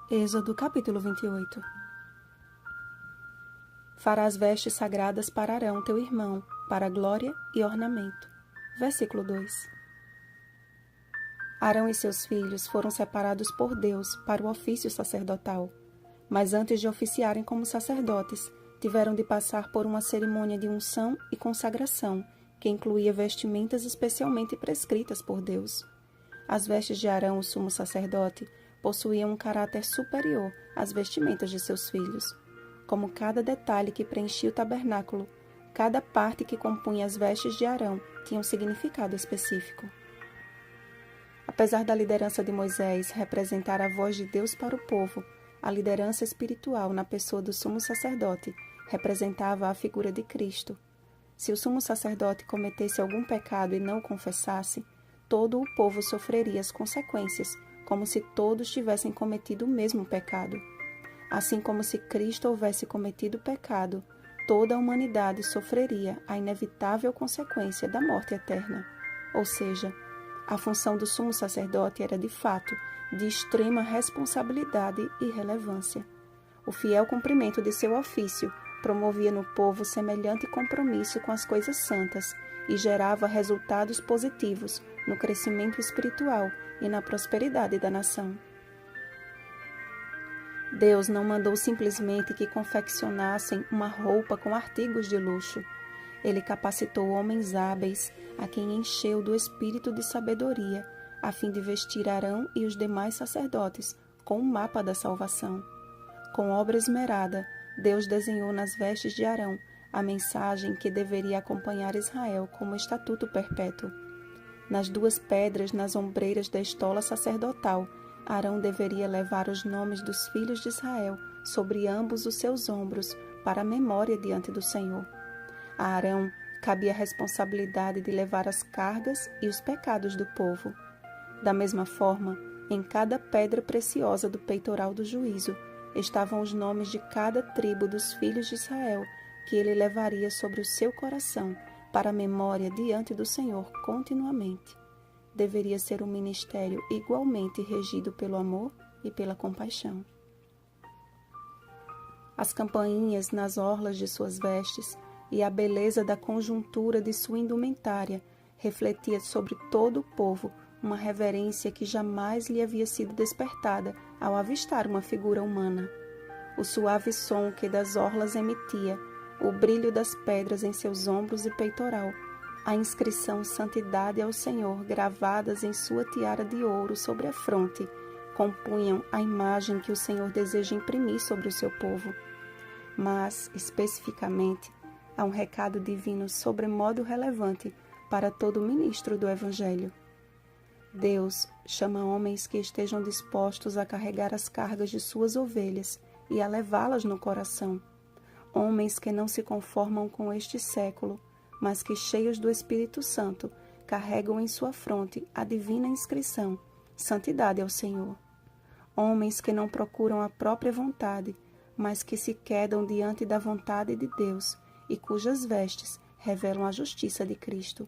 Êxodo capítulo 28. Farás vestes sagradas para Arão teu irmão, para glória e ornamento. Versículo 2. Arão e seus filhos foram separados por Deus para o ofício sacerdotal, mas antes de oficiarem como sacerdotes, tiveram de passar por uma cerimônia de unção e consagração, que incluía vestimentas especialmente prescritas por Deus. As vestes de Arão, o sumo sacerdote, possuíam um caráter superior às vestimentas de seus filhos. Como cada detalhe que preenchia o tabernáculo, cada parte que compunha as vestes de Arão tinha um significado específico. Apesar da liderança de Moisés representar a voz de Deus para o povo, a liderança espiritual na pessoa do sumo sacerdote representava a figura de Cristo. Se o sumo sacerdote cometesse algum pecado e não o confessasse, todo o povo sofreria as consequências, como se todos tivessem cometido o mesmo pecado. Assim como se Cristo houvesse cometido pecado, toda a humanidade sofreria a inevitável consequência da morte eterna. Ou seja, a função do sumo sacerdote era de fato de extrema responsabilidade e relevância. O fiel cumprimento de seu ofício promovia no povo semelhante compromisso com as coisas santas e gerava resultados positivos no crescimento espiritual e na prosperidade da nação. Deus não mandou simplesmente que confeccionassem uma roupa com artigos de luxo. Ele capacitou homens hábeis, a quem encheu do espírito de sabedoria, a fim de vestir Arão e os demais sacerdotes com o mapa da salvação. Com obra esmerada, Deus desenhou nas vestes de Arão a mensagem que deveria acompanhar Israel como estatuto perpétuo. Nas duas pedras nas ombreiras da estola sacerdotal, Arão deveria levar os nomes dos filhos de Israel sobre ambos os seus ombros para a memória diante do Senhor. A Arão cabia a responsabilidade de levar as cargas e os pecados do povo. Da mesma forma, em cada pedra preciosa do peitoral do juízo estavam os nomes de cada tribo dos filhos de Israel que ele levaria sobre o seu coração para a memória diante do Senhor continuamente. Deveria ser um ministério igualmente regido pelo amor e pela compaixão. As campainhas nas orlas de suas vestes e a beleza da conjuntura de sua indumentária refletia sobre todo o povo uma reverência que jamais lhe havia sido despertada ao avistar uma figura humana. O suave som que das orlas emitia, o brilho das pedras em seus ombros e peitoral, a inscrição Santidade ao Senhor gravadas em sua tiara de ouro sobre a fronte, compunham a imagem que o Senhor deseja imprimir sobre o seu povo. Mas, especificamente, há um recado divino sobremodo relevante para todo ministro do Evangelho. Deus chama homens que estejam dispostos a carregar as cargas de suas ovelhas e a levá-las no coração. Homens que não se conformam com este século, mas que, cheios do Espírito Santo, carregam em sua fronte a divina inscrição, Santidade ao Senhor. Homens que não procuram a própria vontade, mas que se quedam diante da vontade de Deus e cujas vestes revelam a justiça de Cristo.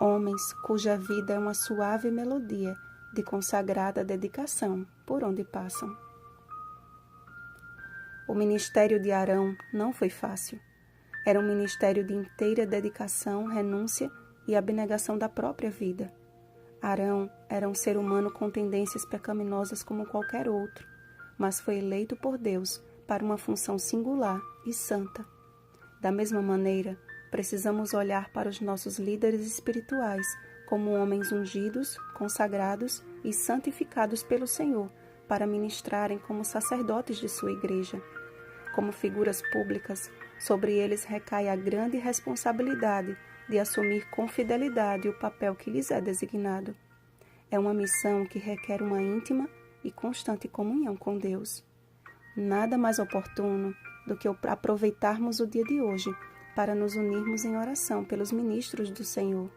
Homens cuja vida é uma suave melodia de consagrada dedicação por onde passam. O ministério de Arão não foi fácil. Era um ministério de inteira dedicação, renúncia e abnegação da própria vida. Arão era um ser humano com tendências pecaminosas como qualquer outro, mas foi eleito por Deus para uma função singular e santa. Da mesma maneira, precisamos olhar para os nossos líderes espirituais como homens ungidos, consagrados e santificados pelo Senhor para ministrarem como sacerdotes de sua igreja. Como figuras públicas, sobre eles recai a grande responsabilidade de assumir com fidelidade o papel que lhes é designado. É uma missão que requer uma íntima e constante comunhão com Deus. Nada mais oportuno do que aproveitarmos o dia de hoje para nos unirmos em oração pelos ministros do Senhor.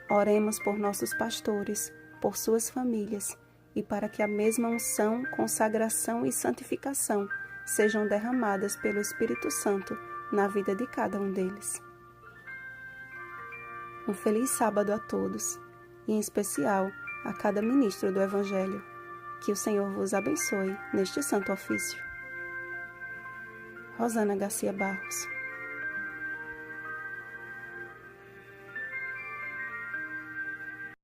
Oremos por nossos pastores, por suas famílias e para que a mesma unção, consagração e santificação sejam derramadas pelo Espírito Santo na vida de cada um deles. Um feliz sábado a todos, e em especial a cada ministro do Evangelho. Que o Senhor vos abençoe neste santo ofício. Rosana Garcia Barros.